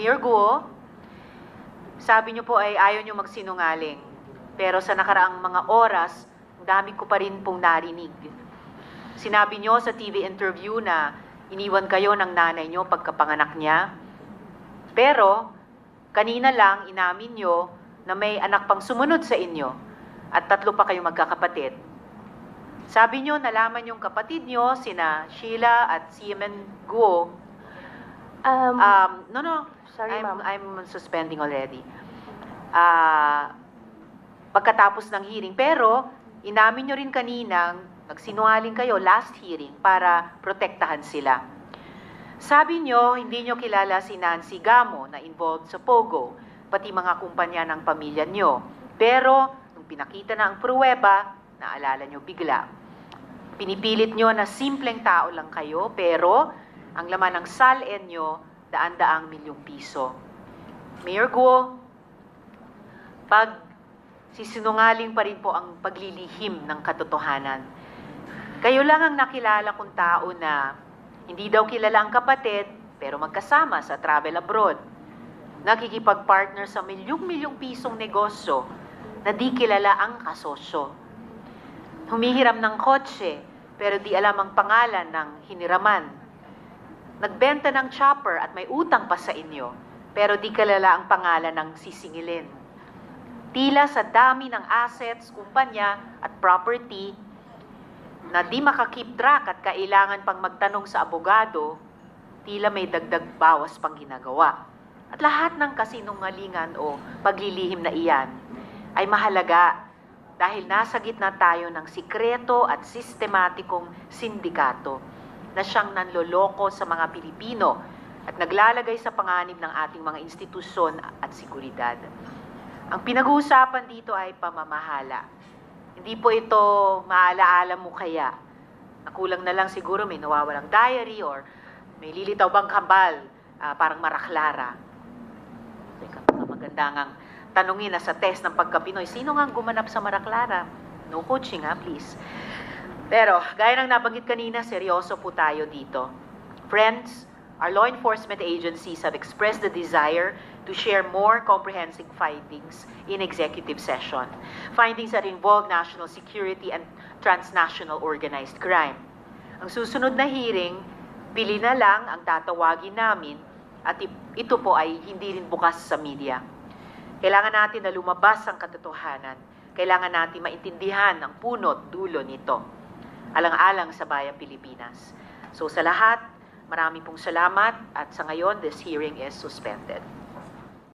Mayor Guo, sabi niyo po ay ayaw niyo magsinungaling. Pero sa nakaraang mga oras, ang dami ko pa rin pong narinig. Sinabi niyo sa TV interview na iniwan kayo ng nanay niyo pagkapanganak niya. Pero kanina lang inamin niyo na may anak pang sumunod sa inyo at 3 pa kayong magkakapatid. Sabi niyo nalaman yung kapatid niyo, sina Sheila at Siemen Guo. No. Sorry, ma'am. I'm suspending already. Pagkatapos ng hearing. Pero, inamin nyo rin kaninang nagsinungaling kayo last hearing para protektahan sila. Sabi nyo, hindi nyo kilala si Nancy Gamo na involved sa Pogo, pati mga kumpanya ng pamilya nyo. Pero, nung pinakita na ang pruweba, naalala nyo bigla. Pinipilit nyo na simpleng tao lang kayo, pero ang laman ng SALN nyo, daan-daang milyong piso. Mayor Guo, pag sisinungaling pa rin po ang paglilihim ng katotohanan. Kayo lang ang nakilala kong tao na hindi daw kilala ang kapatid, pero magkasama sa travel abroad. Nakikipag-partner sa milyong-milyong pisong negosyo na di kilala ang kasosyo. Humihiram ng kotse, pero di alam ang pangalan ng hiniraman. Nagbenta ng chopper at may utang pa sa inyo, pero di kilala ang pangalan ng sisingilin. Tila sa dami ng assets, kumpanya at property na di makakip track at kailangan pang magtanong sa abogado, tila may dagdag bawas pang ginagawa. At lahat ng kasinungalingan o paglilihim na iyan ay mahalaga dahil nasa gitna tayo ng sikreto at sistematikong sindikato na siyang nanloloko sa mga Pilipino at naglalagay sa panganib ng ating mga institusyon at seguridad. Ang pinag-uusapan dito ay pamamahala. Hindi po ito maalaala mo kaya. Nakulang na lang siguro may nawawalang diary or may lilitaw bang kambal, parang Maraklara. Teka, maganda ngang tanungin na sa test ng pagka-Pinoy, sino nga gumanap sa Maraklara? No coaching please. Pero, gaya ng nabanggit kanina, seryoso po tayo dito. Friends, our law enforcement agencies have expressed the desire to share more comprehensive findings in executive session. Findings that involve national security and transnational organized crime. Ang susunod na hearing, pili na lang ang tatawagin namin at ito po ay hindi rin bukas sa media. Kailangan natin na lumabas ang katotohanan. Kailangan natin maintindihan ang punot dulo nito. Alang-alang sa bayang Pilipinas. So sa lahat, maraming pong salamat at sa ngayon, this hearing is suspended.